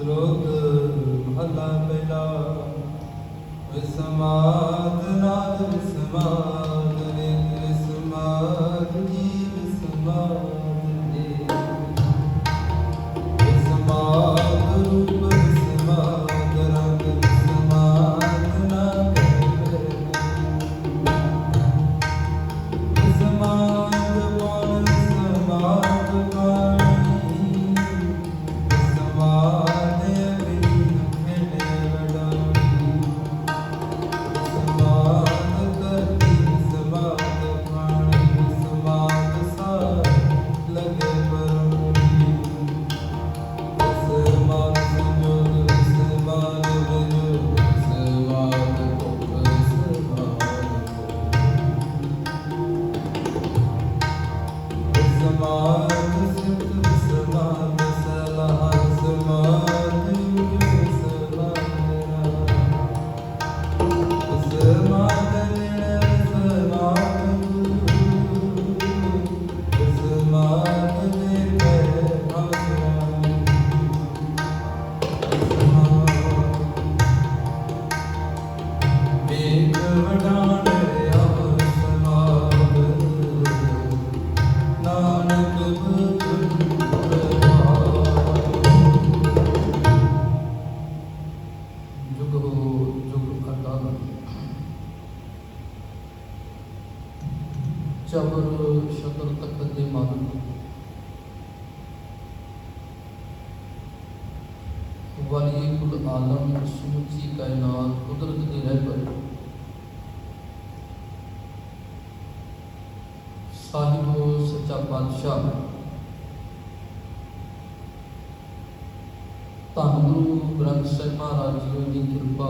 श्रोत महला पहला। विस्माद नाद विस्माद वेद विस्माद जीव विस्माद देव। विस्माद रूप विस्माद रंग विस्माद नाद विस्माद कौन विस्माद वाणी। विस्माद अभिन्न खेले वडानी। विस्माद करती विस्माद वाणी। विस्माद सार लगे बरौनी। विस्माद संजोग विस्माद विजोग विस्माद भोग विस्माद विस्माद सिद्ध विस्माद सलाह विस्माद युग विस्माद विस्माद निर्णय विस्माद विस्माद निर्भय भाग्यवान। वेग वडान विस्माद नानक जुग हो जुग अकाल। चबर शतर तखत दे मालिक वाली कुल आलम समूची कायनात कुदरत दे रहबर साहिबो सच्चा बादशाह धन गुरु ग्रंथ ਸਾਹਿਬ महाराज जी की कृपा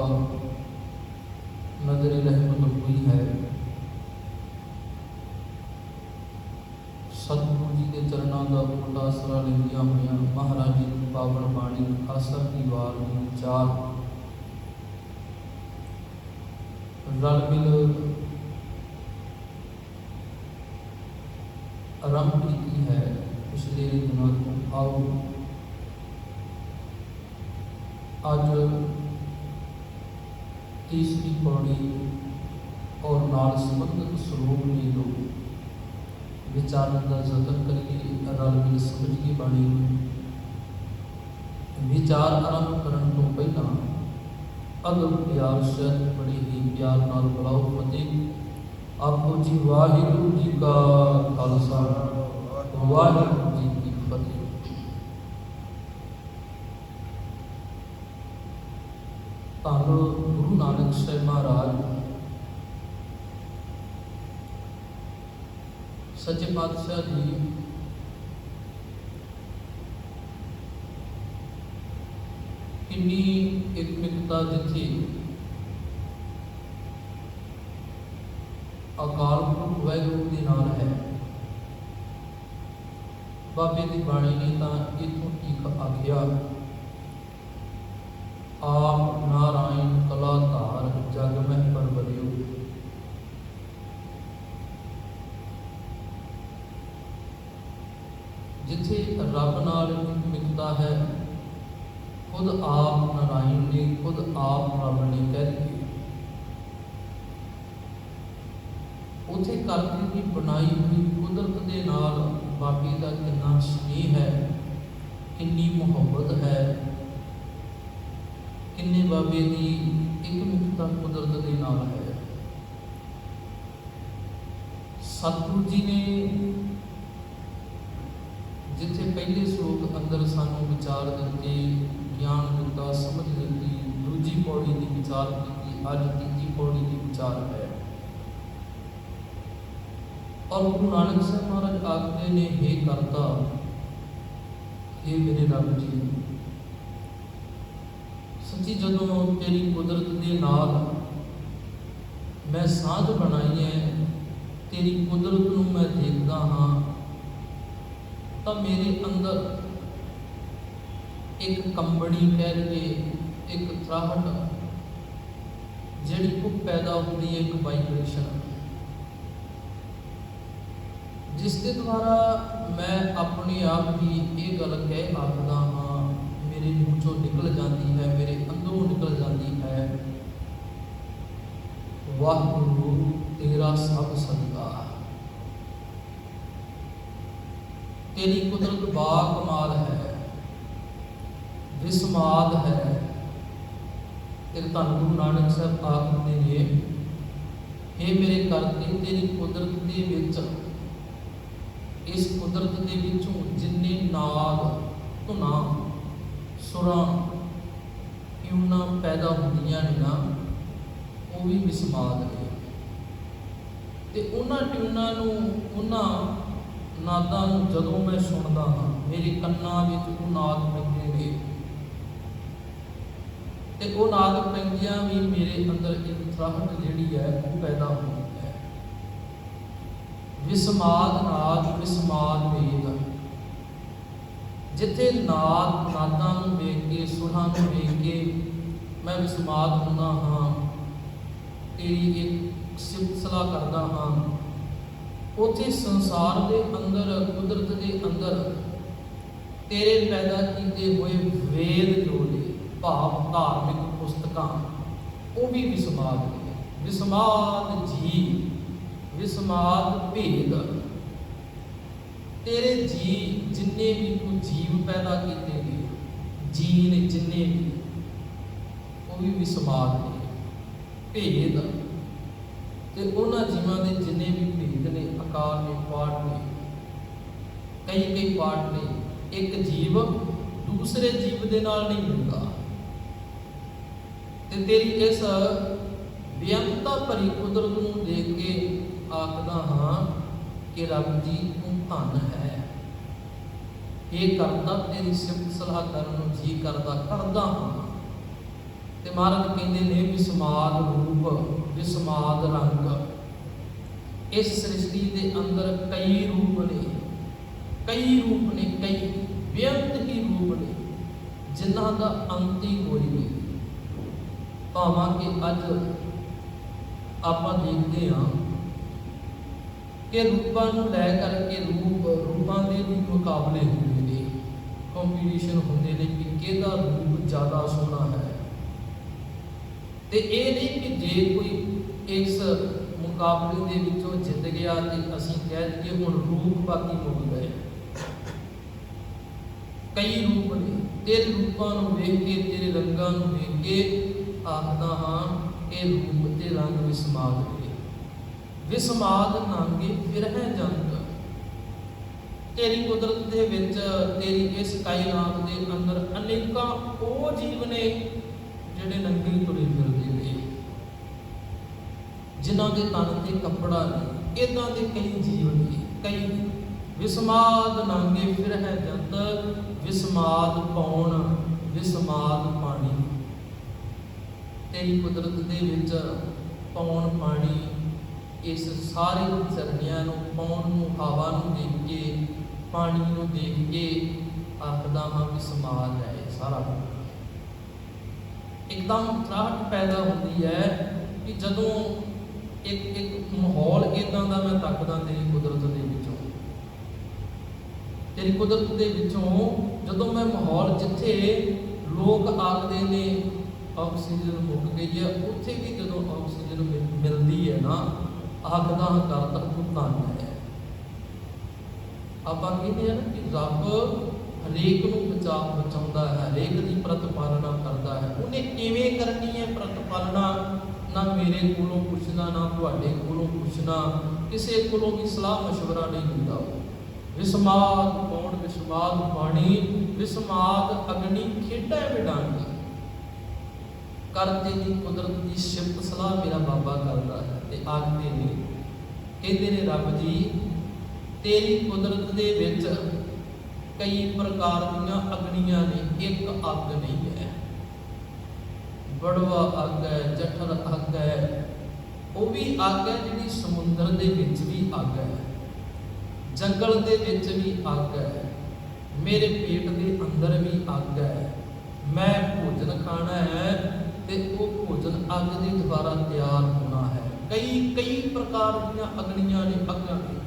नजर रहमत हुई है। सतगुरु जी के चरणों का उल्टा आसरा लेंदिया हुई महाराज जी की पावन बाणी आसर की वार विचार रल मिल आरंभ की है। पिछले दिनों को आओ अज तीसरी पौड़ी और नाल संबंधित श्लोक ने दो विचारन का जतन करिए। रल मिल समझिए बाणी विचार आरंभ करने तो पहला अदब प्यार शहद बड़ी ही प्यार नाल बुलाओ फतेह आपको जी वाहिगुरु जी का खालसा वाहिगुरु जी की फतेह। धन गुरु नानक साहिब महाराज सच्चे पातशाह जी किन्नी एकमिकता जिथे अकाल पुरख वाहिगुरु के नाल है। बाबे की बाणी ने तो इतों ठीक आखिया आप नारायण कलाधार जग में परवरियो। जिथे रब नाल एकमिकता है खुद आप नारायण ने खुद आप रब ने कह दी। उथे करके की बनाई हुई कुदरत के नाल बाबे का कितना स्नेह है किन्नी मुहब्बत है किन्ने बाबे की एकमिकता कुदरत के नाल है। सतगुरु जी ने जिथे पहले श्लोक अंदर सानू विचार दिते ज्ञान दिता समझ दिती दूजी पौड़ी की विचार की अज तीजी पौड़ी की विचार है। और गुरु नानक साहब महाराज आखते ने हे करता हे मेरे रब जी सच्ची जदों तेरी कुदरत के नाल मैं साध बनाई है तेरी कुदरत नूं मैं देखदा हाँ तो मेरे अंदर एक कंबड़ी कह के एक त्राहट जिहड़ी वो पैदा होती है एक वाइब्रेशन जिसके द्वारा मैं अपने आप ही ये गल कह आखदा हाँ ਮੇਰੇ ਮੂੰਹ ਚੋਂ ਨਿਕਲ ਜਾਂਦੀ ਹੈ, ਮੇਰੇ ਅੰਦਰੋਂ ਨਿਕਲ ਜਾਂਦੀ ਹੈ। ਵਾਹਿਗੁਰੂ ਤੇਰਾ ਸਭ ਸਦਕਾ। तेरी कुदरत बाकमाल है, विस्माद है। एक धन गुरु नानक साहब आखते ने, हे मेरे करते तेरी कुदरत दे विच, इस कुदरत दे विचों जिन्ने नाद धुना सुरां ट्यूनां पैदा होंदियां ने ना, वो भी विस्माद ने। ते उन्हां ट्यूनां नूं उन्हां नादां नूं जदों मैं सुणदा हाँ, मेरे कन्नां विच वो नाद पैंदे ने, ते वो नाद पैंदियां भी मेरे अंदर एक त्राहट जिहड़ी है वो पैदा होंदी है। विस्माद नाद, विस्माद वेद। जिथे नाद नादां नूं वेख के, सुरां नूं वेख के मैं विस्माद हुंदा हाँ, तेरी एक सिफत सलाह करदा हाँ, उथे संसार के अंदर, कुदरत के अंदर तेरे पैदा किए हुए वेद जो ने, भाव धार्मिक पुस्तकां, वो भी विस्माद ने। विस्माद जी, विस्माद भेद। तेरे जी जिन्ने भी तू जीव पैदा किए ने, जीन जिन्ने भी, वो भी विस्माद ने, भेद। ते उन्हां जीवां दे जिन्ने भी भेद ने, आकार ने, पार्ट ने, कई कई पार्ट ने। एक जीव दूसरे जीव दे नाल नहीं मिलता। ते तेरी इस बेअंता भरी कुदरत नूं देख के आखदा हाँ कि रब जी तू धन है। ये करदा तेरी सिफत सलाह करन नूं जी करदा, करदा हाँ। ते महाराज कहते ने विस्माद रूप, विस्माद रंग। इस सृष्टि के अंदर कई रूप ने, कई रूप ने, कई बेअंत ही रूप ने, जिन्हां दा अंत ही कोई नहीं। भावां कि अज आपां देखते हाँ कि रूपां नूं लै करके रूपां दे भी मुकाबले होंदे ने, कंपीटीशन होंदे ने कि किहदा रूप ज़्यादा सोहना है। ते ये नहीं कि जे कोई इस मुकाबले दे विचों जित गया तो असीं कह दईए हुण रूप बाकी मुक गए। कई रूप ने, तेरे रूपां नूं वेख के, तेरे रंगां नूं वेख के आखदा हाँ ये रूप ते रंग विस्माद ने। विस्माद नांगे फिरह जंत। तेरी कुदरत दे विच, तेरी इस कायनात दे अंदर अनेकां वो जीव ने ਜਿਹੜੇ ਨੰਗੇ ਤੁਰੇ ਫਿਰਦੇ ਨੇ, ਜਿਨ੍ਹਾਂ ਦੇ ਤਨ ਤੇ ਕੱਪੜਾ ਨਹੀਂ। ਇੱਦਾਂ ਦੇ ਕਈ ਜੀਵ ਨੇ, ਕਈ ਵਿਸਮਾਦ ਨਾਂਗੇ ਫਿਰ ਹੈ ਜੰਤ, ਵਿਸਮਾਦ ਪੌਣ, ਵਿਸਮਾਦ ਪਾਣੀ। ਤੇਰੀ ਕੁਦਰਤ ਦੇ ਵਿੱਚ ਪੌਣ ਪਾਣੀ, ਇਸ ਸਾਰੇ ਝਰਨਿਆਂ ਨੂੰ, ਪੌਣ ਨੂੰ, ਹਵਾ ਨੂੰ ਦੇਖ ਕੇ, ਪਾਣੀ ਨੂੰ ਦੇਖ ਕੇ ਆਖਦਾ ਹਾਂ ਵਿਸਮਾਦ ਹੈ ਸਾਰਾ। एकदम त्राहट पैदा होती है कि जदों एक माहौल इदां दा मैं तकदा तेरी कुदरत दे विचों, तेरी कुदरत दे विचों जदों मैं माहौल जिथे लोग आखदे ने ऑक्सीजन मुक गई है, उत्थे भी जदों ऑक्सीजन मिलती है ना, आखदा कर तक तू धन है। आपां कहते हैं ना कि रब हरेक नूं बचाउंदा है, हरेक दी प्रतिपालना करता है। उन्हें किवें करनी है प्रतिपालना, ना मेरे कोलों पुछना, ना तुहाडे कोलों पुछना, किसी कोलों भी सलाह मशवरा नहीं लैंदा। विस्माद पौण, विस्माद पानी, विस्माद अग्नि, खेडां विडांगी। करते दी कुदरत की सिफत सलाह मेरा बाबा करता है। ते आखदे ने, कहते ने रब जी तेरी कुदरत दे विच कई प्रकार दीयां अग्नियां ने, एक अग नहीं है। बड़वा अग है, जठर अग है, वो भी अग है जिहड़ी समुंदर दे विच भी अग है, जंगल दे विच भी अग है, मेरे पेट के अंदर भी अग है। मैं भोजन खाना है तो वो भोजन अग के द्वारा तैयार होना है। कई कई प्रकार दी अग्नियां ने, अग्गां ने।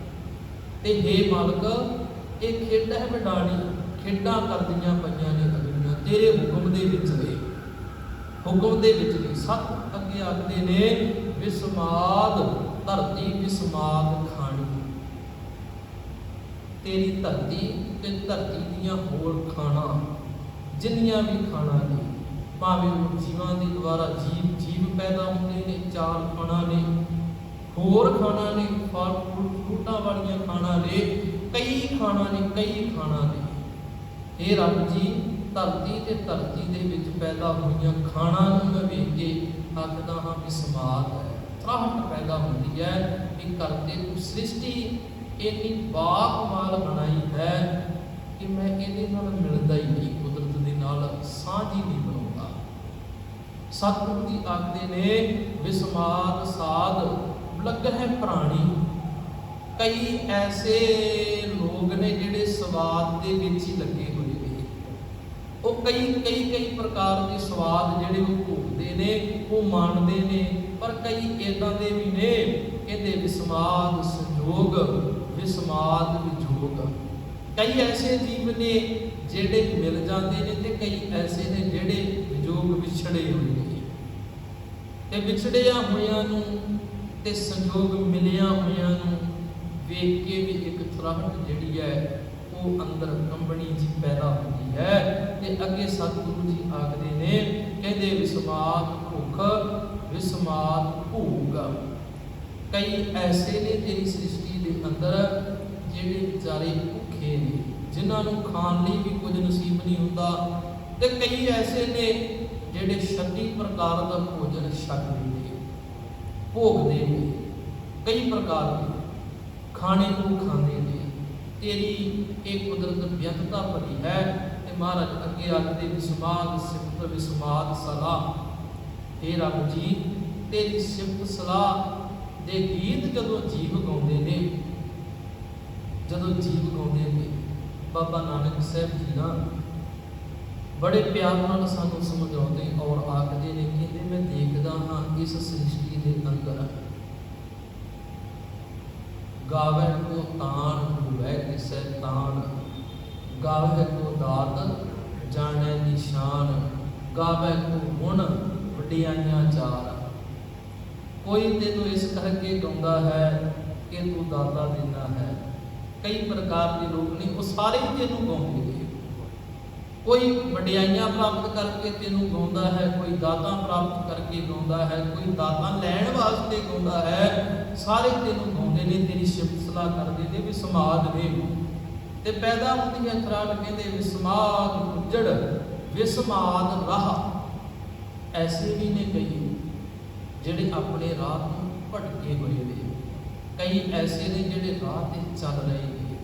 ते हे मालक ये खेड है विडाणी, खेडां करदियां पईयां ने अग्नियां तेरे हुक्म दे विच ने, हुक्म दे विच ने। सत अगे आखदे ने विस्माद धरती विस्माद खानी, तेरी धरती ते धरती दियां होर खाना जिन्नियां भी खाना ने, भावें वो जीवां दे द्वारा जीव पैदा होंदे ने, चार खाना ने, होर खाना ने, फल फ्रूटां वालियां खाना ने, कई खाना ने, कई खाना ने। हे रब जी, धरती ते धरती दे विच पैदा होईयां खाना नूं मैं वेख के आखदा हां विस्माद है, त्राहट पैदा होंदी है कि करते तू सृष्टि इन्नी बाकमाल बनाई है कि मैं इहदे नाल मिलदा ही नहीं, कुदरत दे नाल साझी नहीं बनाउंदा। सतगुरु जी आखदे ने विस्माद साध लग है प्राणी। कई ऐसे लोग ने जिहड़े स्वाद दे विच ही लगे होए ने, वो कई प्रकार के स्वाद जिहड़े वो भोगदे ने, वो माणदे ने, पर कई इदां दे भी ने इहदे विस्माद संयोग विस्माद विजोग। कई ऐसे जीव ने जिहड़े मिल जाते ने, ते कई ऐसे ने जिहड़े विजोग विछड़े होए ने, ते विछड़िया होइयां नूं ते संयोग मिलिया होइयां नूं वेख के भी एक थराहट जिहड़ी है वो अंदर कंबनी जी पैदा होती है। ते अगे सतगुरु जी आखदे ने कहदे विस्माद भुख विस्माद भोग। कई ऐसे ने तेरी सृष्टि के अंदर जिहड़े बेचारे भुखे ने, जिन्होंने खाण लई भी कुछ नसीब नहीं होता, ते कई ऐसे ने जिहड़े 36 प्रकार का भोजन छकदे ने, भोगदे ने, कई प्रकार के खाने को खाते ने। तेरी एक कुदरत व्यर्थता भरी है। ते महाराज अगे आखदे विस्माद सिफत विस्माद सलाह। हे रब जी, तेरी सिफत सलाह दे गीत जदों जीव गाउंदे ने, जदों जीव गाउंदे ने, बाबा नानक साहब जी ना बड़े प्यार नाल सानू समझाउंदे और आखदे ने कि मैं देखदा हां इस सृष्टि दे अंदर गावे को तान हुए किसे तान, गावे को दात जाने निशान, गावे को गुण वडियाइयां चार। कोई तेनू इस करके गाउंदा है कि तू दाता देना है। कई प्रकार के लोग ने, वो सारे ही तेनू गाउंदे ने। कोई वडियाइयां प्राप्त करके तेनू गाउंदा है, कोई दाता प्राप्त करके गाउंदा है, कोई दाता लैण वास्ते गाउंदा है। सारे तेनू गाउंदे ने, तेरी सिफत सलाह करदे ने। विस्माद ने ते पैदा होंदियां थराट कहंदे विस्माद उजड़ विस्माद राह। ऐसे भी ने कई जिहड़े अपने राह तो भटके हुए ने, कई ऐसे ने जिहड़े राह ते चल रहे ने।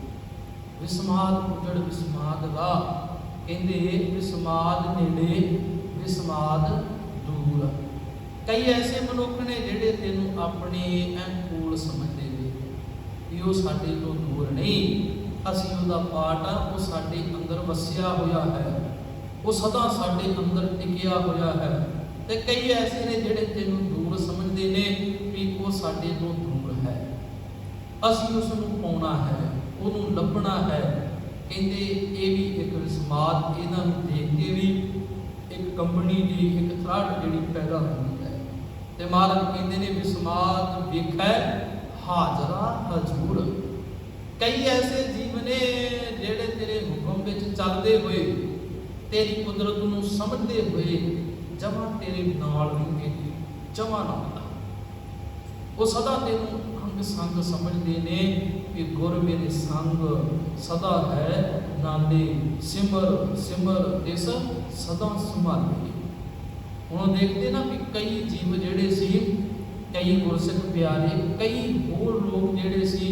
विस्माद उजड़ विस्माद राह कहंदे विस्माद नेड़े विस्माद दूर। कई ऐसे मनुख ने जिहड़े तेनू अपने कोल समझदे ने कि वो साडे तो दूर नहीं, असीं उहदा पार्ट आ, वो साडे अंदर वसिया होया है, वो सदा साडे अंदर टिकिया होया है। ते कई ऐसे ने जिहड़े तेनू दूर समझदे ने कि वो साडे तो दूर है, असीं उसनूं पाउणा है, ਉਹਨੂੰ ਲੱਭਣਾ है। ਕਹਿੰਦੇ ਇਹ ਵੀ ਇੱਕ ਵਿਸਮਾਦ, ਇਹਨਾਂ ਨੂੰ ਦੇਖ ਕੇ ਵੀ ਇੱਕ ਕੰਬਣੀ ਦੀ ਇੱਕ ਥਰਾਟ ਜਿਹੜੀ ਪੈਦਾ ਹੁੰਦੀ ਹੈ। ਤੇ ਮਹਾਰਾਜ ਕਹਿੰਦੇ ਨੇ ਵਿਸਮਾਦ ਵੇਖੈ ਹਾਜ਼ਰਾ ਹਜ਼ੂਰ। ਕਈ ਐਸੇ ਜੀਵ ਨੇ ਜਿਹੜੇ ਤੇਰੇ ਹੁਕਮ ਵਿੱਚ ਚੱਲਦੇ ਹੋਏ, ਤੇਰੀ ਕੁਦਰਤ ਨੂੰ ਸਮਝਦੇ ਹੋਏ ਜਮਾਂ ਤੇਰੇ ਨਾਲ ਰਹਿੰਦੇ ਨੇ, ਜਮਾਂ ਨਾਲ ਉਹ ਸਦਾ ਤੈਨੂੰ ਅੰਗ ਸੰਗ ਸਮਝਦੇ ਨੇ कि गुर मेरे संग सदा है, नाले सिमर सिमर तिस सदा संभाले। हुण देखते ना कि कई जीव जिहड़े सी, कई गुरसिख प्यारे, कई होर लोग जिहड़े सी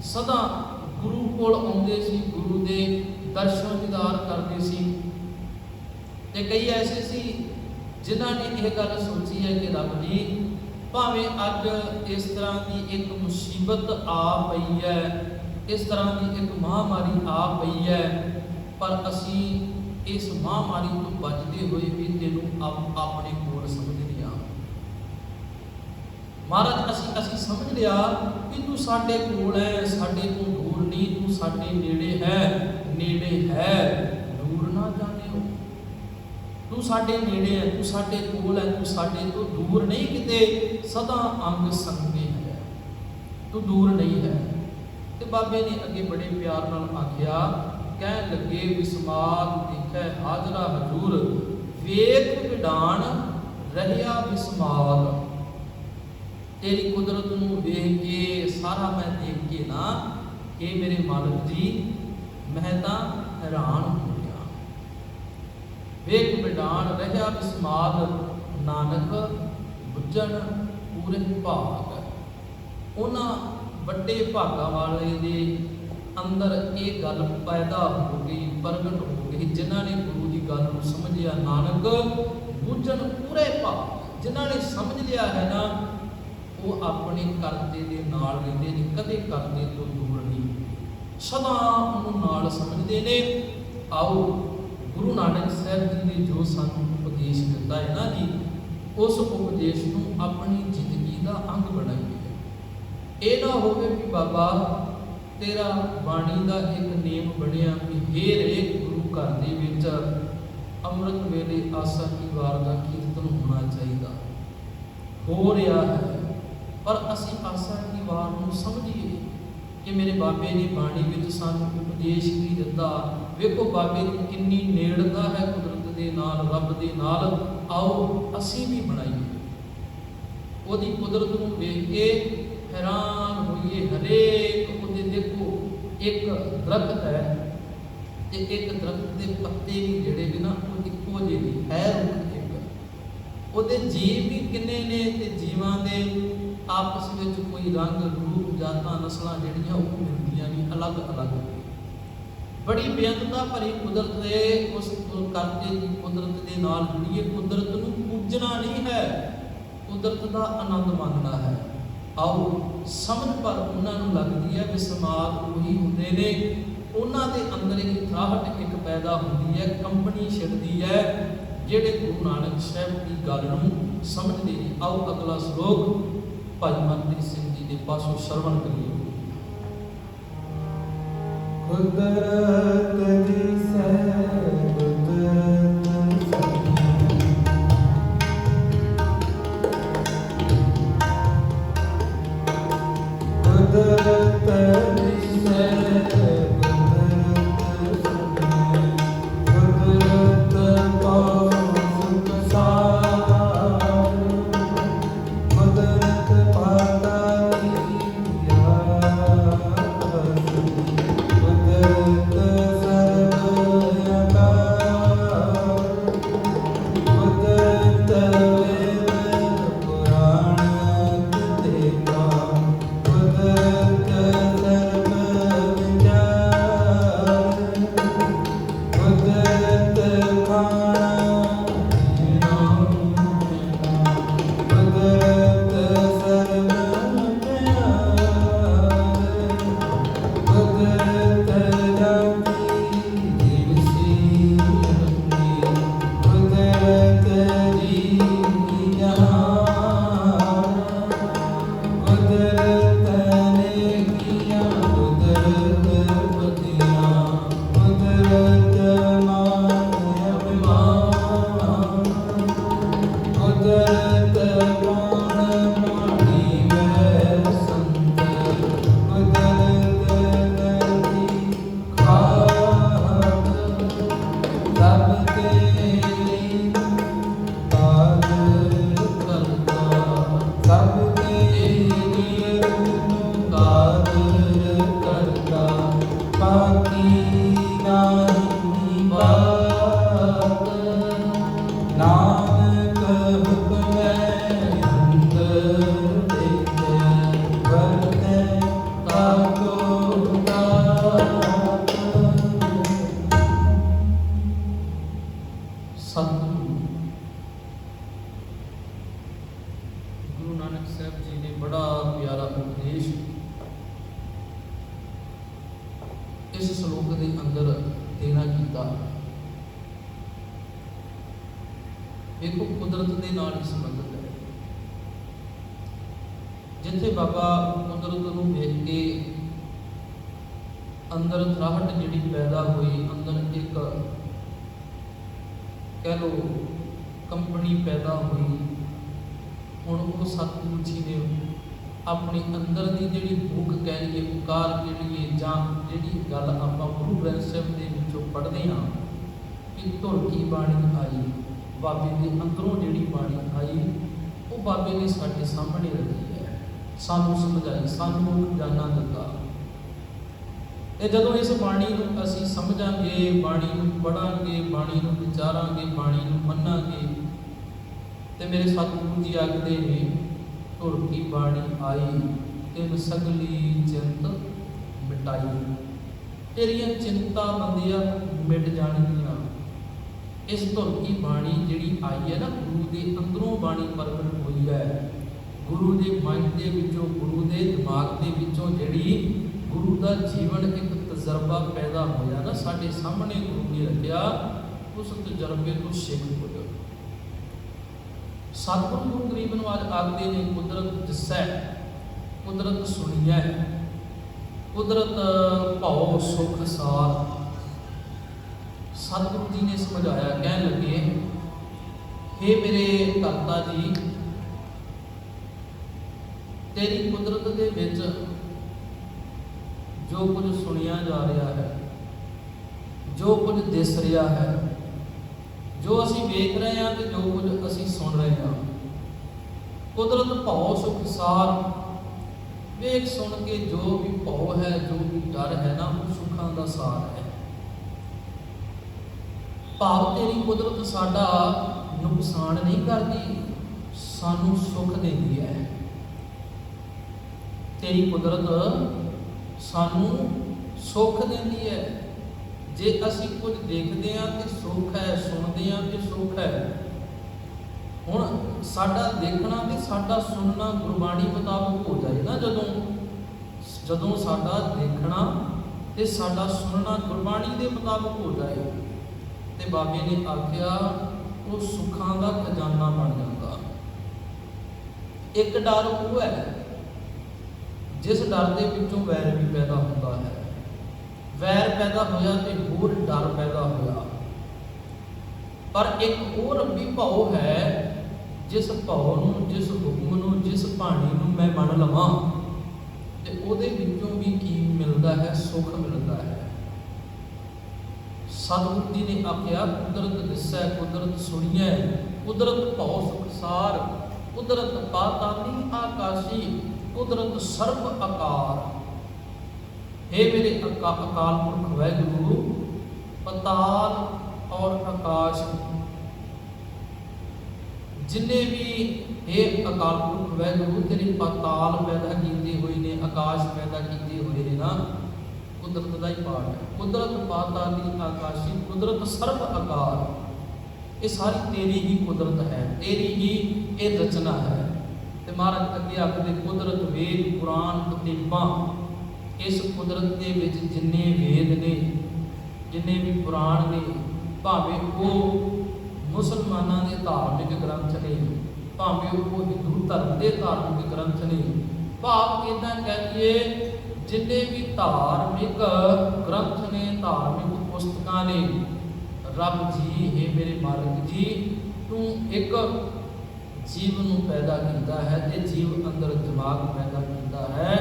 सदा गुरु कोल आउंदे सी, गुरु दे दर्शन दीदार करदे सी। ते कई ऐसे सी जिन्हां ने यह गल सोची है कि रब जी भावें अज इस तरह की एक मुसीबत आ पई है, इस तरह की एक महामारी आ पई है, पर असी इस महामारी तो बचते हुए भी तेनू अपने कोल समझ लिया। महाराज असी समझ लिया कि तू साडे कोल है, साडे तो दूर नहीं, तू साडे नेड़े है, दूर ना जाने हो। ਤੂੰ ਸਾਡੇ ਨੇੜੇ ਹੈ, ਤੂੰ ਸਾਡੇ ਕੋਲ ਹੈ, ਤੂੰ ਸਾਡੇ ਤੋਂ ਦੂਰ ਨਹੀਂ, ਕਿਤੇ ਸਦਾ ਅੰਗ ਸੰਗੇ ਹੈ, ਤੂੰ ਦੂਰ ਨਹੀਂ ਹੈ। ਤੇ ਬਾਬੇ ਨੇ ਅੱਗੇ ਬੜੇ ਪਿਆਰ ਨਾਲ ਆਖਿਆ, ਕਹਿਣ ਲੱਗੇ ਵਿਸਮਾਦ ਦੇਖੈ ਹਾਜ਼ਰਾ ਹਜੂਰ, ਵੇਖ ਵਿਡਾਣ ਰਹਿਆ ਵਿਸਮਾਦ। ਤੇਰੀ ਕੁਦਰਤ ਨੂੰ ਵੇਖ ਕੇ, ਸਾਰਾ ਮੈਂ ਦੇਖ ਕੇ ਨਾ, ਕਿ ਮੇਰੇ ਮਾਲਕ ਜੀ ਮੈਂ ਤਾਂ ਹੈਰਾਨ ਹੋ ਗਿਆ। ਵੇਖ ਵਿਡਾਣ ਰਹਿਆ ਵਿਸਮਾਦ, ਨਾਨਕ ਬੁੱਝਣ ਪੂਰੇ ਭਾਗ। ਉਹਨਾਂ ਵੱਡੇ ਭਾਗਾਂ ਵਾਲੇ ਦੇ ਅੰਦਰ ਇਹ ਗੱਲ ਪੈਦਾ ਹੋ ਗਈ, ਪ੍ਰਗਟ ਹੋ ਗਈ, ਜਿਨ੍ਹਾਂ ਨੇ ਗੁਰੂ ਦੀ ਗੱਲ ਨੂੰ ਸਮਝਿਆ। ਨਾਨਕ ਬੁੱਝਣ ਪੂਰੇ ਭਾਗ, ਜਿਨ੍ਹਾਂ ਨੇ ਸਮਝ ਲਿਆ ਹੈ ਨਾ, ਉਹ ਆਪਣੇ ਕਰਤੇ ਦੇ ਨਾਲ ਰਹਿੰਦੇ ਨੇ, ਕਦੇ ਕਰਤੇ ਤੋਂ ਦੂਰ ਨਹੀਂ, ਸਦਾ ਉਹਨੂੰ ਨਾਲ ਸਮਝਦੇ ਨੇ। ਆਓ ਗੁਰੂ ਨਾਨਕ ਸਾਹਿਬ ਜੀ ਨੇ ਜੋ ਸਾਨੂੰ ਉਪਦੇਸ਼ ਦਿੱਤਾ ਹੈ ਨਾ ਜੀ, ਉਸ ਉਪਦੇਸ਼ ਨੂੰ ਆਪਣੀ ਜ਼ਿੰਦਗੀ ਦਾ ਅੰਗ ਬਣਾਈਏ। ਇਹ ਨਾ ਹੋਵੇ ਵੀ ਬਾਬਾ ਤੇਰਾ ਬਾਣੀ ਦਾ ਇੱਕ ਨੇਮ ਬਣਿਆ ਵੀ ਹਰੇਕ ਗੁਰੂ ਘਰ ਦੇ ਵਿੱਚ ਅੰਮ੍ਰਿਤ ਵੇਲੇ ਆਸਾ ਕੀ ਵਾਰ ਦਾ ਕੀਰਤਨ ਹੋਣਾ ਚਾਹੀਦਾ, ਹੋ ਰਿਹਾ ਹੈ, ਪਰ ਅਸੀਂ ਆਸਾ ਕੀ ਵਾਰ ਨੂੰ ਸਮਝੀਏ ਕਿ ਮੇਰੇ ਬਾਬੇ ਨੇ ਬਾਣੀ ਵਿੱਚ ਸਾਨੂੰ ਉਪਦੇਸ਼ ਕੀ ਦਿੱਤਾ। ਵੇਖੋ ਬਾਬੇ ਦੀ ਕਿੰਨੀ ਨੇੜਤਾ ਹੈ ਕੁਦਰਤ ਦੇ ਨਾਲ, ਰੱਬ ਦੇ ਨਾਲ। ਆਓ ਅਸੀਂ ਵੀ ਬਣਾਈਏ, ਉਹਦੀ ਕੁਦਰਤ ਨੂੰ ਵੇਖ ਕੇ हैरान होइए। हरेक ਉਹਦੇ ਦੇਖੋ ਇੱਕ ਦਰਖਤ ਹੈ ਤੇ ਇੱਕ ਦਰਖਤ ਦੇ ਪੱਤੇ ਵੀ ਜਿਹੜੇ ਵੀ ਨਾ ਉਹ ਇੱਕੋ ਜਿਹੇ ਨਹੀਂ ਹੈ, ਰੁੱਖ ਇੱਕ, ਉਹਦੇ ਜੀਵ ਵੀ ਕਿੰਨੇ ਨੇ ਤੇ ਜੀਵਾਂ ਦੇ ਆਪਸ ਵਿੱਚ ਕੋਈ ਰੰਗ ਰੂਪ ਜਾਤਾਂ ਨਸਲਾਂ ਜਿਹੜੀਆਂ ਉਹ ਮਿਲਦੀਆਂ ਨਹੀਂ, ਅਲੱਗ ਅਲੱਗ। ਬੜੀ ਬੇਅੰਤਤਾ ਭਰੀ ਕੁਦਰਤ ਦੇ ਉਸ ਕਰਤੇ ਦੀ ਕੁਦਰਤ ਦੇ ਨਾਲ ਜੁੜੀਏ। ਕੁਦਰਤ ਨੂੰ ਪੂਜਣਾ ਨਹੀਂ ਹੈ, ਕੁਦਰਤ ਦਾ ਆਨੰਦ ਮਾਣਨਾ ਹੈ। ਆਓ ਸਮਝ ਪਰ ਉਹਨਾਂ ਨੂੰ ਲੱਗਦੀ ਹੈ ਵੀ ਸਮਾਜ ਉਹੀ ਹੁੰਦੇ ਨੇ, ਉਹਨਾਂ ਦੇ ਅੰਦਰ ਇੱਕ ਥਰਾਹਟ ਇੱਕ ਪੈਦਾ ਹੁੰਦੀ ਹੈ, ਕੰਪਨੀ ਛਿੜਦੀ ਹੈ, ਜਿਹੜੇ ਗੁਰੂ ਨਾਨਕ ਸਾਹਿਬ ਦੀ ਗੱਲ ਨੂੰ ਸਮਝਦੇ ਨੇ। ਆਓ ਅਗਲਾ ਸ਼ਲੋਕ ਭਾਈ ਮਨਪ੍ਰੀਤ ਸਿੰਘ ਜੀ ਦੇ ਪਾਸੋਂ ਸਰਵਣ ਕਰੀਏ। ਕੁਦਰਤ ਦੀ ਸਹਿਬ इस श्लोक के अंदर देना कीता। देखो कुदरत के नाल ही संबंधित है। जिथे बाबा कुदरत को देख के अंदर थराहट जी पैदा हुई, अंदर एक कह लो कंपनी पैदा हुई। हुण वो सतगुरु जी ने अपने अंदर की जिहड़ी भूख कह लीए, पुकार कह लीए, जां जिहड़ी गल आपां गुरु ग्रंथ साहिब दे विचों पढ़दे हां कि धुर की बाणी आई, बाबे के अंदरों जिहड़ी बाणी आई वो बाबे ने साडे सामने रखी है, सानू समझाई, सानू खजाना दिता। ते जदों इस बाणी नूं असीं समझांगे, बाणी नूं पढ़ांगे, बाणी नूं विचारांगे, बाणी नूं मन्नांगे, ते मेरे सतगुरु जी आखदे ने धुर की बाणी आई तिन सगली चिंत मिटाई। तेरियां चिंता बंदिया मिट जाणगियां। इस धुर की बाणी जिहड़ी आई है ना, गुरु के अंदरों बाणी प्रगट हुई है, गुरु के मन के विचों, गुरु के दिमाग के विचों जिहड़ी गुरु का जीवन एक तजर्बा पैदा होया ना, साडे सामने गुरु ने रखिया। उस तजर्बे को सिख हो जाओ। सतगुरु गुरु गरीब नवाज आखदे ने कुदरत दिसै, कुदरत सुनिए, कुदरत भाव सुख सार। सतगुरु जी ने समझाया, कह लगे हे मेरे करता जी, तेरी कुदरत दे विच जो कुछ सुनिया जा रहा है, जो कुछ दिस रहा है, जो असी वेख रहे हैं, तो जो कुछ असी सुन रहे हैं, कुदरत भाव सुख सार। वेख सुन के जो भी भाव है, जो भी डर है ना, वो सुखों का सार है। भाव तेरी कुदरत साडा नुकसान नहीं करती, सानू सुख देती है। तेरी कुदरत सानू सुख देती है। जे असी कुछ देखते हैं तो सुख है, सुनते हैं तो सुख है। हुण साडा देखना ते साडा सुनना गुरबाणी मुताबक हो जाए ना, जदों साडा देखना ते साडा सुनना गुरबाणी के मुताबक हो जाए, तो बाबे ने आख्या वो सुखां का खजाना बन जाता। एक डर वो है जिस डर के पिछों वैर भी पैदा होता है। वैर पैदा होया तो होर डर पैदा होया। पर एक और रब्बी भाव है, जिस भाव नूं, जिस हुक्म नूं, जिस बाणी नूं मैं मन लवां ते उहदे विचों भी की मिलता है, सुख मिलता है। सतगुरु जी ने आख्या कुदरत दिसै, कुदरत सुनिए, कुदरत भाव सुख सार, कुदरत पाताली आकाशी, कुदरत सर्व आकार। हे मेरे अकाल पुरख वाहिगुरु, पताल और आकाश जिन्ने भी, हे अकाल पुरख वाहिगुरु, तेरे पताल पैदा किए हुए ने, आकाश पैदा किए हुए ने ना, कुदरत का ही पाठ है। कुदरत पाताली आकाशी, कुदरत सर्व आकार। ये सारी तेरी ही कुदरत है, तेरी ही ये रचना है। तो महाराज अगे आखदे कुदरत वेद पुराण कतीबां। इस कुदरत के विच जिन्ने वेद ने, जिन्ने भी पुराण ने, भावें वो मुसलमानों के धार्मिक ग्रंथ ने, भावें वो हिंदू धर्म के धार्मिक ग्रंथ ने, भाव इदा कहिए जिन्ने भी धार्मिक ग्रंथ ने, धार्मिक पुस्तकां ने, रब जी हे मेरे मालिक जी, तू एक जीव नूं पैदा किया है, ते जीव अंदर दिमाग पैदा किया है,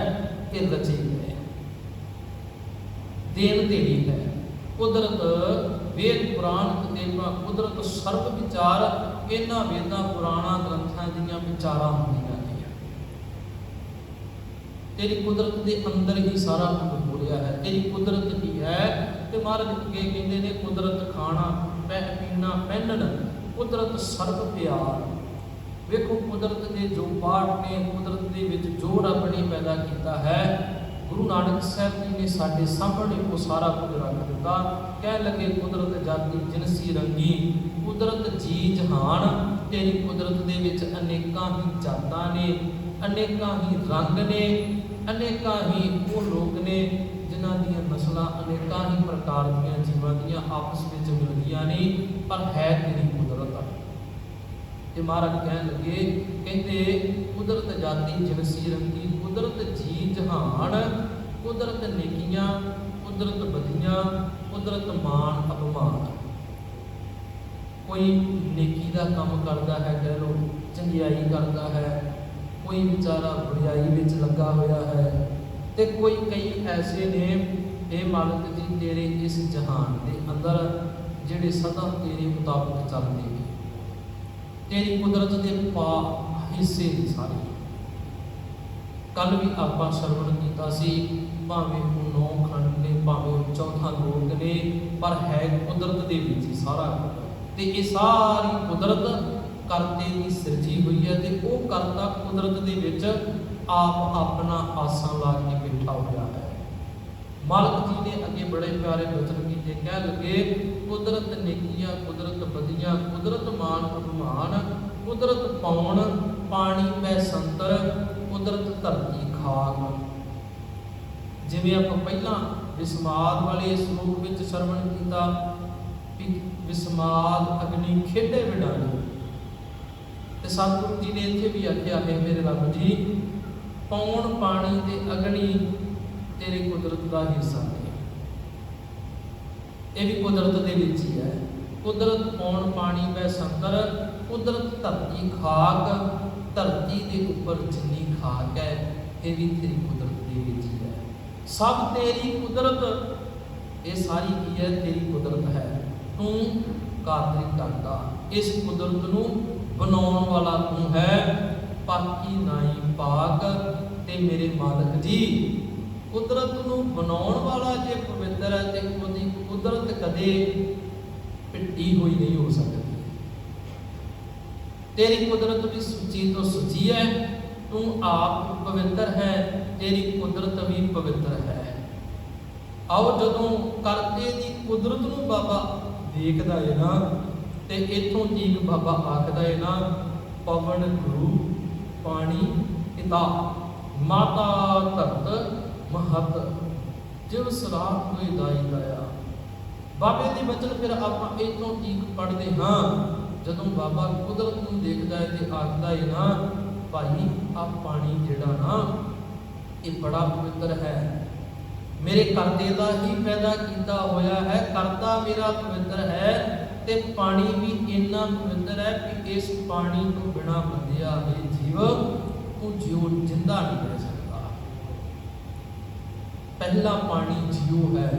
ये रचे है, देन तेरी है। कुदरत वेद पुराण कतेबा, कुदरत सर्व विचार। इन्हां वेदां पुराणा ग्रंथां दीयां विचारां होंदियां ने। तेरी कुदरत के अंदर ही सारा कुछ हो रहा है, तेरी कुदरत ही है। तो महाराज अगे कहते हैं कुदरत खाना पीना पहनना, कुदरत सर्व प्यार। वेखो कुदरत के जो पाठ ने, कुदरत के विच जो रब ने पैदा किया है, गुरु नानक साहब जी ने साडे सामने वो सारा कुछ रख दिता। कह लगे कुदरत जाती जिनसी रंगी, कुदरत जी जहान। तेरी कुदरत के विच अनेकां ही जातां ने, अनेकां ही रंग ने, अनेकां ही वो लोग ने जिन्हां दीयां नस्लां अनेकां ही प्रकार दीयां जीवां दीयां आपस में मिलदियां ने, पर है तेरी कुदरत। ते महाराज कह लगे कहते कुदरत जाति जिनसी रंगी, कुदरत जी जहान, कुदरत नेकियां, कुदरत बदियां, कुदरत मान अपमान। कोई नेकी का काम करता है, कह लो चंगियाई करता है, कोई बेचारा बुराई विच लगा होया है, तो कोई कई ऐसे ने हे मालिक जी तेरे इस जहान के अंदर जिहड़े सदा तेरे मुताबिक चलते हैं, तेरी कुदरत के पा हिस्से ने सारे। कल भी आप श्रवण किया सी, भावें 9 खंड ने, भावें 14 लोग ने, पर है कुदरत के विच सारा। तो ये सारी कुदरत करते की सिरजी हुई है, तो वह करता कुदरत के विच आप अपना आसा ला के बैठा हुआ है। मालिक जी ने अगे बड़े प्यारे वचन किए, कह लगे कुदरत नेकियां, कुदरत बदियां, कुदरत मान अभिमान, कुदरत पौन पानी पै संतर, कुदरत धरती खाक। जिवें आप पहला विस्माद वाले श्लोक में श्रवण किया, विस्माद अग्नि खेडे विडानी, तो सतगुरु जी ने इत्थे भी आख्या है मेरे रब जी पौन पानी ते अग्नि तेरी कुदरत का हिस्सा है। ये भी कुदरत के विच ही है। कुदरत पौन पानी पै संकर, कुदरत धरती खाक, धरती के ऊपर जिन्नी खाक है ये भी तेरी कुदरत के विच ही है। सब तेरी कुदरत, ये सारी की है तेरी कुदरत है। तू कादरी करता, इस कुदरत नूं बनाउण वाला तू है, पाकी नाई पाक। ते मेरे मालिक जी कुदरत नूं बनाउण वाला जे पवित्र है, तो उसकी कुदरत कदे पिट्टी हुई नहीं हो सकती। तेरी कुदरत भी सुची तो सुची है, तू आप पवित्र है, तेरी कुदरत भी पवित्र है। आओ जदों करते दी कुदरत नूं बाबा देखदा है ना, तो इथों ठीक बाबा आखदा है ना, पवन गुरु पानी पिता माता धरत महत, जिव सराख कोई दाई दाया। बाबे के वचन फिर आप इथों ठीक पढ़ते हाँ, जदों बाबा कुदरत नूं देखदा है तो आखदा है ना, भाई आ पानी जिहड़ा ना ये बड़ा पवित्र है, मेरे करते का ही पैदा किया होया है, करता मेरा पवित्र है, ते पानी भी इन्ना पवित्र है कि इस पानी को बिना बंदिया है जीव तू जीव जिंदा नहीं रह सकता। पहला पानी जीव है,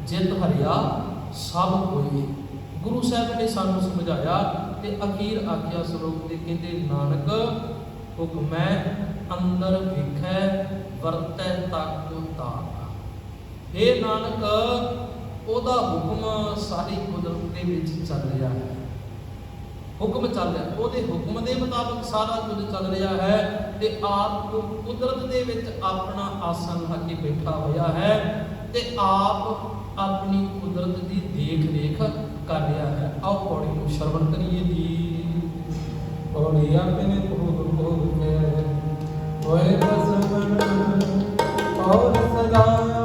जित हरिया सब कोई। गुरु साहब ने सानू समझाया ते अखीर आख्या श्लोक दे कहते नानक हुक्मै अंदर विखै वरतै तक ताक। हे नानक ओदा हुक्म सारी कुदरत के विच चल रहा है, हुक्म चल रहा है, ओदे हुक्म के मुताबिक सारा कुछ चल रहा है, ते आप कुदरत के विच अपना आसन ला के बैठा होया है, ते आप अपनी कुदरत की देख रेख कर रहा है। आओ पौड़ी को श्रवण करिए जी। पौड़ी अपने और सदाया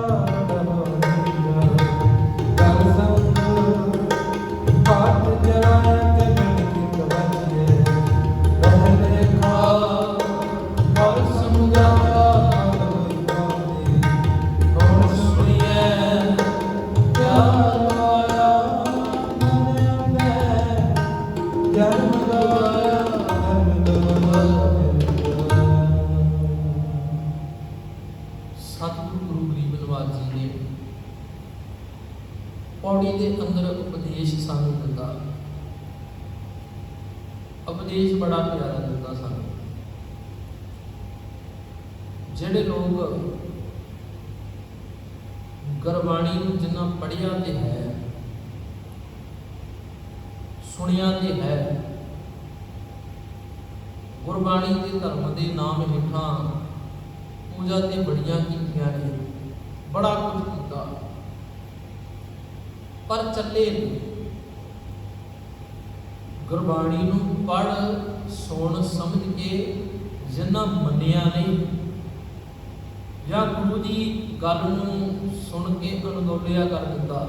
पौड़ी के अंदर उपदेश सानू दिता, उपदेश बड़ा प्यारा दिता सानू। जिहड़े लोग गुरबाणी जिन्ना पढ़िया ते है, सुनिया ते है, गुरबाणी के धर्म के नाम हेठा पूजा ते बड़ियां कीतियां ने, बड़ा कुछ किया, पर चले गुरबाणी नूं पढ़ सुन समझ के जिन्ना मन्निया नहीं, या गुरु की गल नूं सुन के अनगौलिया कर दिता।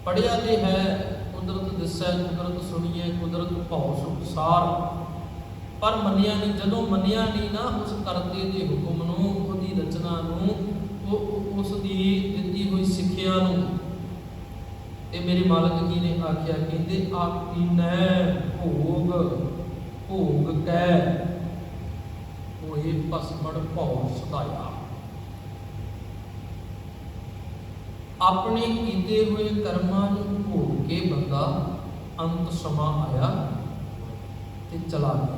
पढ़िया तो है कुदरत दिसै, कुदरत सुनिए, कुदरत भाव सुख सार, पर मन्निया नहीं। जदों मन्निया नहीं ना उस करते के हुक्म नूं, उहदी रचना नूं, उसकी दिती हुई सिक्ख्या नूं, ਤੇ ਮੇਰੇ ਮਾਲਕ ਜੀ ਨੇ ਆਖਿਆ, ਕਹਿੰਦੇ ਆਪੀਨੈ ਭੋਗ ਭੋਗ ਕੈ ਹੋਏ ਭਸਮੜ ਭਉ ਸਦਾਇਆ। ਆਪਣੇ ਕੀਤੇ ਹੋਏ ਕਰਮਾਂ ਨੂੰ ਭੋਗ ਕੇ ਬੰਦਾ ਅੰਤ ਸਮਾਂ ਆਇਆ ਤੇ ਚਲਾ ਗਿਆ।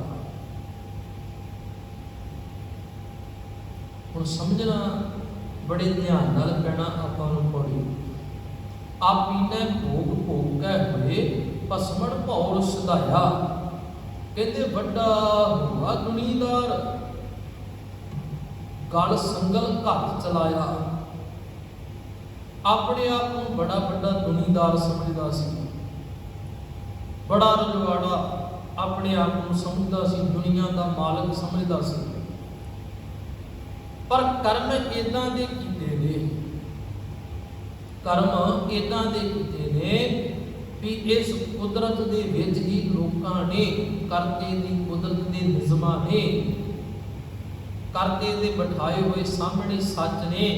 ਹੁਣ ਸਮਝਣਾ ਬੜੇ ਧਿਆਨ ਨਾਲ ਪੈਣਾ ਆਪਾਂ ਨੂੰ ਪੜੀ। ਆਪੀਨੇ ਭੋਗ ਭੋਗ ਕੈ ਹੋਏ ਭਸਮੜ ਭਉ ਸਦਾਇਆ। ਕਹਿੰਦੇ ਵੱਡਾ ਹੋਆ ਦੁਨੀਦਾਰ, ਗਲ ਸੰਗਲ ਘੱਟ ਚਲਾਇਆ। ਆਪਣੇ ਆਪ ਨੂੰ ਬੜਾ ਵੱਡਾ ਦੁਨੀਦਾਰ ਸਮਝਦਾ ਸੀ, ਬੜਾ ਰਜਵਾੜਾ ਆਪਣੇ ਆਪ ਨੂੰ ਸਮਝਦਾ ਸੀ, ਦੁਨੀਆ ਦਾ ਮਾਲਕ ਸਮਝਦਾ ਸੀ। ਪਰ ਕਰਮ ਇਦਾਂ ਦੇ ਕੀਤੇ ਨੇ, ਕਰਮ ਇਦਾਂ ਦੇ ਕੀਤੇ ਨੇ ਵੀ ਇਸ ਕੁਦਰਤ ਦੇ ਵਿੱਚ ਹੀ ਲੋਕਾਂ ਨੇ, ਕਰਤੇ ਦੀ ਕੁਦਰਤ ਦੇ ਨਿਯਮਾਂ ਨੇ, ਕਰਤੇ ਦੇ ਬਿਠਾਏ ਹੋਏ ਸਾਹਮਣੇ ਸੱਚ ਨੇ,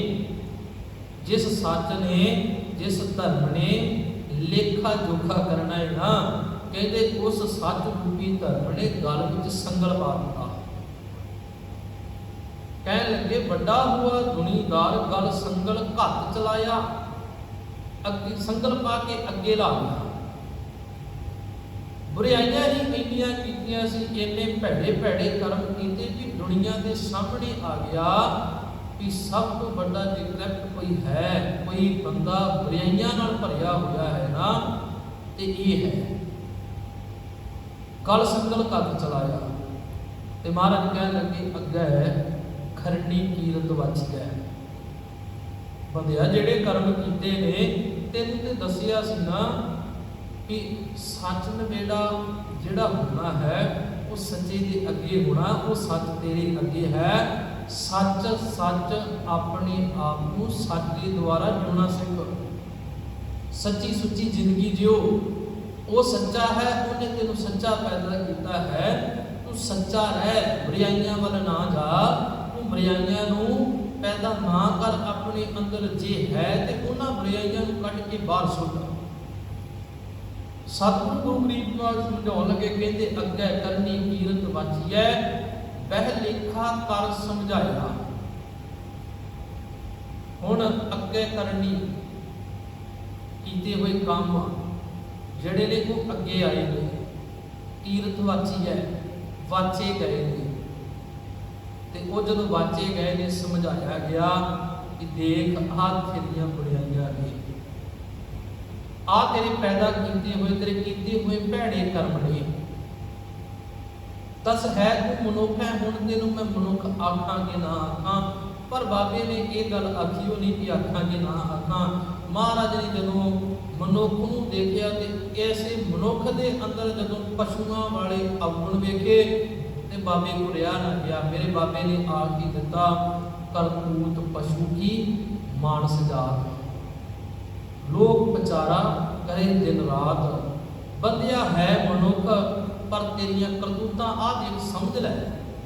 ਜਿਸ ਸੱਚ ਨੇ, ਜਿਸ ਧਰਮ ਨੇ ਲੇਖਾ ਜੋਖਾ ਕਰਨਾ ਹੈ ਨਾ, ਕਹਿੰਦੇ ਉਸ ਸੱਚ ਰੂਪੀ ਧਰਮ ਨੇ ਗਲ ਵਿੱਚ ਸੰਗਲ ਪਾ ਦਿੱਤਾ। ਕਹਿਣ ਲੱਗੇ ਵੱਡਾ ਹੁਆ ਦੁਨੀਦਾਰ, ਗਲ ਸੰਗਲ ਘੱਟ ਚਲਾਇਆ। ਅੱਗੇ ਸੰਗਲ ਪਾ ਕੇ ਅੱਗੇ ਲਾ ਲਿਆ। ਬੁਰਾਈਆਂ ਹੀ ਇੰਨੀਆਂ ਕੀਤੀਆਂ ਸੀ, ਇੰਨੇ ਭੈੜੇ ਭੈੜੇ ਕਰਮ ਕੀਤੇ ਕਿ ਦੁਨੀਆ ਦੇ ਸਾਹਮਣੇ ਆ ਗਿਆ ਕਿ ਸਭ ਤੋਂ ਵੱਡਾ ਡਿਕ੍ਰਿਪਟ ਕੋਈ ਹੈ, ਕੋਈ ਬੰਦਾ ਬੁਰਾਈਆਂ ਨਾਲ ਭਰਿਆ ਹੋਇਆ ਹੈ ਨਾ, ਤੇ ਇਹ ਹੈ। ਗਲ ਸੰਗਲ ਘੱਟ ਚਲਾਇਆ। ਤੇ ਮਹਾਰਾਜ ਕਹਿਣ ਲੱਗੇ ਅੱਗੇ ਖਰਨੀ ਕੀਰਤ ਵੱਜ ਗਿਆ। ਬੰਦਿਆ ਜਿਹੜੇ ਕਰਮ ਕੀਤੇ ਨੇ, ਤੈਨੂੰ ਤੇ ਦੱਸਿਆ ਸੀ ਨਾ ਕਿ ਸੱਚ ਨਵੇੜਾ ਜਿਹੜਾ ਹੋਣਾ ਹੈ ਉਹ ਸੱਚੇ ਦੇ ਅੱਗੇ ਹੋਣਾ, ਉਹ ਸੱਚ ਤੇਰੇ ਅੱਗੇ ਹੈ। ਸੱਚ ਸੱਚ ਆਪਣੇ ਆਪ ਨੂੰ ਸੱਚ ਦੇ ਦੁਆਰਾ ਜਿਉਣਾ ਸਿੱਖ, ਸੱਚੀ ਸੁੱਚੀ ਜ਼ਿੰਦਗੀ ਜਿਓ। ਉਹ ਸੱਚਾ ਹੈ, ਉਹਨੇ ਤੈਨੂੰ ਸੱਚਾ ਪੈਦਾ ਕੀਤਾ ਹੈ। ਤੂੰ ਸੱਚਾ ਰਹਿ, ਬੁਰਾਈਆਂ ਵੱਲ ਨਾ ਜਾ, ਤੂੰ ਬੁਰਾਈਆਂ ਨੂੰ ਪੈਦਾ ਨਾ ਕਰ ਆਪਣੇ ਅੰਦਰ। ਜੇ ਹੈ ਤੇ ਉਹਨਾਂ ਬੁਰਾਈਆਂ ਨੂੰ ਕੱਢ ਕੇ ਬਾਹਰ ਸੁੱਟ। ਸਤਿਗੁਰੂ ਗੁਰੂ ਗਰੀਬ ਨਿਵਾਜ ਸਮਝਾਉਣ ਲੱਗੇ, ਕਹਿੰਦੇ ਅੱਗੇ ਕਰਨੀ ਕੀਰਤ ਵਾਚੀਐ, ਬਹਿ ਲੇਖਾ ਕਰ ਸਮਝਾਇਆ। ਹੁਣ ਅੱਗੇ ਕਰਨੀ ਕੀਤੇ ਹੋਏ ਕੰਮ ਜਿਹੜੇ ਨੇ ਉਹ ਅੱਗੇ ਆਏ ਨੇ, ਕੀਰਤ ਵਾਚੀਐ, ਵਾਚੇ ਗਏ ਨੇ। ਤੇ ਉਹ ਜਦੋਂ ਵਾਚੇ ਗਏ ਨੇ, ਸਮਝਾਇਆ ਗਿਆ ਕਿ ਦੇਖ ਆਹ ਤੇਰੀਆਂ ਬੁਰਾਈਆਂ ਨੇ, ਆਹ ਤੇਰੇ ਪੈਦਾ ਕੀਤੇ ਹੋਏ, ਤੇਰੇ ਕੀਤੇ ਹੋਏ ਭੈੜੇ ਕਰਮ ਨੇ। ਤਸ ਹੈ ਤੂੰ ਮਨੁੱਖ ਹੈ, ਹੁਣ ਤੈਨੂੰ ਮੈਂ ਮਨੁੱਖ ਆਖਾਂਗੇ ਨਾ ਆਖਾਂ। ਪਰ ਬਾਬੇ ਨੇ ਇਹ ਗੱਲ ਆਖੀ ਉਹ ਨਹੀਂ ਕਿ ਆਖਾਂਗੇ ਨਾ ਆਖਾਂ। ਮਹਾਰਾਜ ਨੇ ਜਦੋਂ ਮਨੁੱਖ ਨੂੰ ਦੇਖਿਆ ਤੇ ਐਸੇ ਮਨੁੱਖ ਦੇ ਅੰਦਰ ਜਦੋਂ ਪਸ਼ੂਆਂ ਵਾਲੇ ਅਵਗੁਣ ਵੇਖੇ ਤੇ ਬਾਬੇ ਕੋਲ ਰਿਹਾ ਨਾ ਗਿਆ। ਮੇਰੇ ਬਾਬੇ ਨੇ ਆਖ ਹੀ ਦਿੱਤਾ, ਕਰਤੂਤ ਪਸ਼ੂ ਕੀ ਮਾਨਸ ਜਾਤ, ਲੋਕ ਵਿਚਾਰਾ ਕਰੇ ਦਿਨ ਰਾਤ। ਬੰਦਿਆ ਹੈ ਮਨੁੱਖ ਪਰ ਤੇਰੀਆਂ ਕਰਤੂਤਾਂ ਆ ਦੇਖ ਸਮਝ ਲੈ,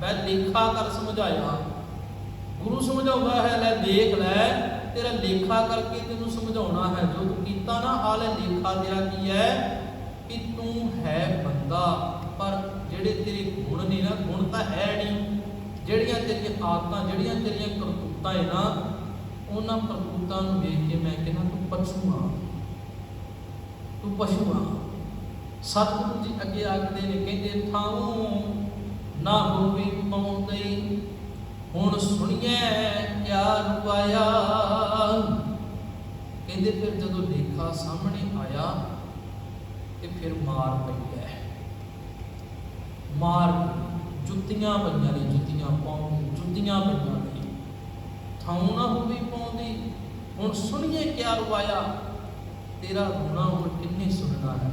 ਮੈਂ ਲੇਖਾ ਕਰ ਸਮਝਾਇਆ। ਗੁਰੂ ਸਮਝਾਉਂਦਾ ਹੈ, ਲੈ ਦੇਖ ਲੈ, ਤੇਰਾ ਲੇਖਾ ਕਰਕੇ ਤੈਨੂੰ ਸਮਝਾਉਣਾ ਹੈ। ਜੋ ਤੂੰ ਕੀਤਾ ਨਾ, ਆ ਲੈ ਲੇਖਾ ਤੇਰਾ ਕੀ ਹੈ ਕਿ ਤੂੰ ਹੈ ਬੰਦਾ, ਪਰ ਜਿਹੜੇ ਤੇਰੇ ਗੁਣ ਨੇ ਨਾ, ਗੁਣ ਤਾਂ ਹੈ ਨਹੀਂ। ਜਿਹੜੀਆਂ ਤੇਰੀਆਂ ਆਦਤਾਂ, ਜਿਹੜੀਆਂ ਤੇਰੀਆਂ ਕਰਤੂਤਾਂ ਹੈ ਨਾ, ਉਹਨਾਂ ਕਰਤੂਤਾਂ ਨੂੰ ਵੇਖ ਕੇ ਮੈਂ ਕਹਿੰਦਾ ਤੂੰ ਪਸ਼ੂ ਆ, ਤੂੰ ਪਸ਼ੂ ਆ। ਸਤਿਗੁਰੂ ਜੀ ਅੱਗੇ ਆਖਦੇ ਨੇ, ਕਹਿੰਦੇ ਥਾਉ ਨਾ ਹੋਵੇ ਪਾਉਂਦੇ, ਹੁਣ ਸੁਣੀਐ ਕਿਆ ਰੁਆਇਆ। ਕਹਿੰਦੇ ਫਿਰ ਜਦੋਂ ਲੇਖਾ ਸਾਹਮਣੇ ਆਇਆ ਤੇ ਫਿਰ ਮਾਰ ਪਈ ਹੈ। ਮਾਰ ਜੁੱਤੀਆਂ ਪਈਆਂ ਨੇ, ਜੁੱਤੀਆਂ ਪਾਉਂਦੇ, ਜੁੱਤੀਆਂ ਪਈਆਂ ਨੇ। ਥਾਉ ਨਾ ਹੋਵੇ ਪਾਉਂਦੀ, ਹੁਣ ਸੁਣੀਏ ਕਿਆ ਰੁਆਇਆ। ਤੇਰਾ ਰੋਣਾ ਹੁਣ ਕਿੰਨੇ ਸੁਣਨਾ ਹੈ।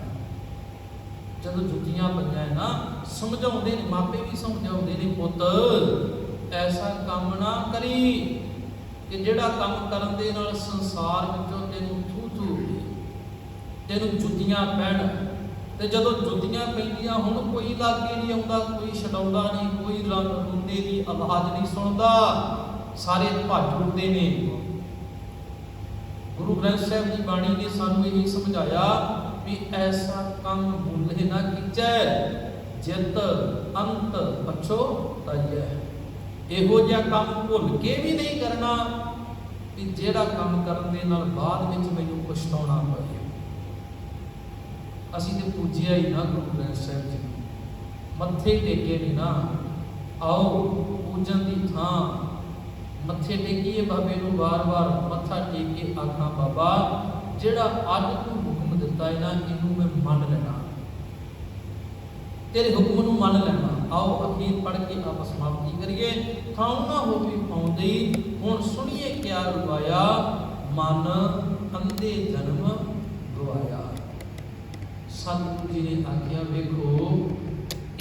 ਜਦੋਂ ਜੁੱਤੀਆਂ ਪਈਆਂ ਨਾ, ਸਮਝਾਉਂਦੇ ਨੇ, ਮਾਪੇ ਵੀ ਸਮਝਾਉਂਦੇ ਨੇ, ਪੁੱਤ ਐਸਾ ਕੰਮ ਨਾ ਕਰੀ ਕਿ ਜਿਹੜਾ ਕੰਮ ਕਰਨ ਦੇ ਨਾਲ ਸੰਸਾਰ ਵਿੱਚੋਂ ਤੈਨੂੰ ਥੂ ਥੂ ਤੈਨੂੰ ਜੁੱਤੀਆਂ ਪੈਣ। ਤੇ ਜਦੋਂ ਜੁੱਤੀਆਂ ਪੈਂਦੀਆਂ, ਹੁਣ ਕੋਈ ਲਾਗੇ ਨਹੀਂ ਆਉਂਦਾ, ਕੋਈ ਛਡਾਉਂਦਾ ਨਹੀਂ, ਕੋਈ ਰੋਂਦੇ ਦੀ ਆਵਾਜ਼ ਨਹੀਂ ਸੁਣਦਾ, ਸਾਰੇ ਭੱਜ ਉੱਠਦੇ ਨੇ। ਗੁਰੂ ਗ੍ਰੰਥ ਸਾਹਿਬ ਦੀ ਬਾਣੀ ਨੇ ਸਾਨੂੰ ਇਹ ਸਮਝਾਇਆ ਵੀ ਐਸਾ ਕੰਮ ਭੁੱਲੇ ਨਾ ਕੀਚੈ ਜਿਤ ਅੰਤ ਪਛੋ ਤਈਐ। ਇਹੋ ਜਿਹਾ ਕੰਮ ਭੁੱਲ ਕੇ ਵੀ ਨਹੀਂ ਕਰਨਾ ਵੀ ਜਿਹੜਾ ਕੰਮ ਕਰਨ ਦੇ ਨਾਲ ਬਾਅਦ ਵਿੱਚ ਮੈਨੂੰ ਪਛਤਾਉਣਾ ਪਵੇ। ਅਸੀਂ ਤੇ ਪੂਜਿਆ ਹੀ ਨਾ ਗੁਰੂ ਗ੍ਰੰਥ ਸਾਹਿਬ ਜੀ, ਮੱਥੇ ਟੇਕੇ ਨਹੀਂ ਨਾ। ਆਓ ਪੂਜਨ ਦੀ ਥਾਂ ਮੱਥੇ ਟੇਕੀਏ ਬਾਬੇ ਨੂੰ, ਵਾਰ-ਵਾਰ ਮੱਥਾ ਟੇਕ ਕੇ ਆਖਾਂ ਬਾਬਾ ਜਿਹੜਾ ਅੱਜ ਤੂੰ ਹੁਕਮ ਦਿੱਤਾ ਹੈ ਨਾ ਇਹਨੂੰ ਮੈਂ ਮੰਨ ਲੈਣਾ, ਤੇਰੇ ਹੁਕਮ ਨੂੰ ਮੰਨ ਲੈਣਾ। ਆਓ ਅਖੀਰ ਪੜ੍ਹ ਕੇ ਆਪਾਂ ਸਮਾਪਤੀ ਕਰੀਏ। ਥਾਂ ਨਾ ਹੋਵੇ ਪਾਉਂਦੇ ਹੁਣ ਸੁਣੀਏ ਕਿਆ ਰੁਆਇਆ, ਮਨ ਅੰਧੇ ਜਨਮ ਗਵਾਇਆ। ਸਤਿਗੁਰੂ ਜੀ ਨੇ ਆਖਿਆ ਵੇਖੋ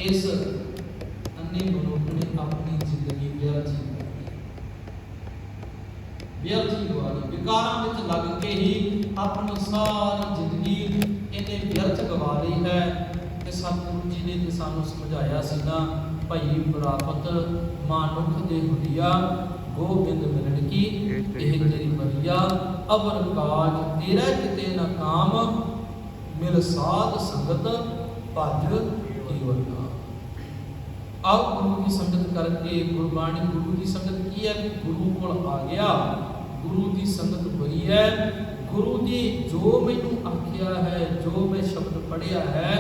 ਇਸ ਅੰਨੇ ਮਨੁੱਖ ਨੇ ਆਪਣੀ ਜ਼ਿੰਦਗੀ ਵਿਅਰਥ ਗਵਾਈ, ਵਿਕਾਰਾਂ ਵਿੱਚ ਲੱਗ ਕੇ ਹੀ ਆਪਣੀ ਸਾਰੀ ਜ਼ਿੰਦਗੀ ਇਹਨੇ ਵਿਅਰਥ ਗਵਾ ਲਈ ਹੈ। ਤੇ ਸਤਿਗੁਰੂ ਜੀ ਨੇ ਤੇ ਸਾਨੂੰ ਸਮਝਾਇਆ ਸੀ ਨਾ, ਭਈ ਪ੍ਰਾਪਤ ਮਾਨੁਖ ਦੇ ਹੁਲੀਆ ਗੋਬਿੰਦ ਮਿਲਣ ਕੀ ਇਹ ਤੇਰੀ ਬਰੀਆ, ਅਵਰ ਕਾਜ ਤੇਰਾ ਕਿਤੇ ਨਾ ਕਾਮ, ਮਿਲ ਸਾਧ ਸੰਗਤ ਭਜ ਕੇਵਲ ਨਾਮ। ਆਓ ਗੁਰੂ ਦੀ ਸੰਗਤ ਕਰਕੇ, ਗੁਰਬਾਣੀ ਗੁਰੂ ਦੀ ਸੰਗਤ ਕੀ ਹੈ? ਗੁਰੂ ਕੋਲ ਆ ਗਿਆ, ਗੁਰੂ ਦੀ ਸੰਗਤ ਹੋਈ ਹੈ, ਗੁਰੂ ਦੀ ਜੋ ਮੈਨੂੰ ਆਖਿਆ ਹੈ, ਜੋ ਮੈਂ ਸ਼ਬਦ ਪੜ੍ਹਿਆ ਹੈ,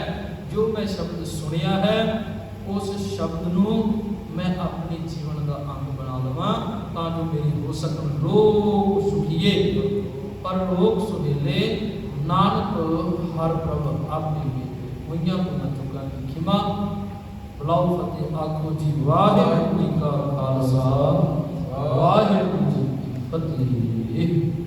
ਜੋ ਮੈਂ ਸ਼ਬਦ ਸੁਣਿਆ ਹੈ, ਉਸ ਸ਼ਬਦ ਨੂੰ ਮੈਂ ਆਪਣੇ ਜੀਵਨ ਦਾ ਅੰਗ ਬਣਾ ਲਵਾਂ ਤਾਂ ਜੋ ਮੇਰੀ ਹੋ ਸਕਣ ਲੋਕ ਸੁਖੀਏ ਪਰਲੋਕ ਸੁਹੇਲੇ, ਨਾਨਕ ਹਰ ਪ੍ਰਭ ਆਪੇ ਹੋਈਆਂ ਪੁਨਾ ਚੁੱਕਾਂ ਦੀ ਖਿਮਾ। ਬੁਲਾਓ ਫਤਿਹ ਆਖੋ ਜੀ ਵਾਹਿਗੁਰੂ ਜੀ ਕਾ ਖਾਲਸਾ, ਵਾਹਿਗੁਰੂ ਜੀ ਕੀ ਫਤਿਹ।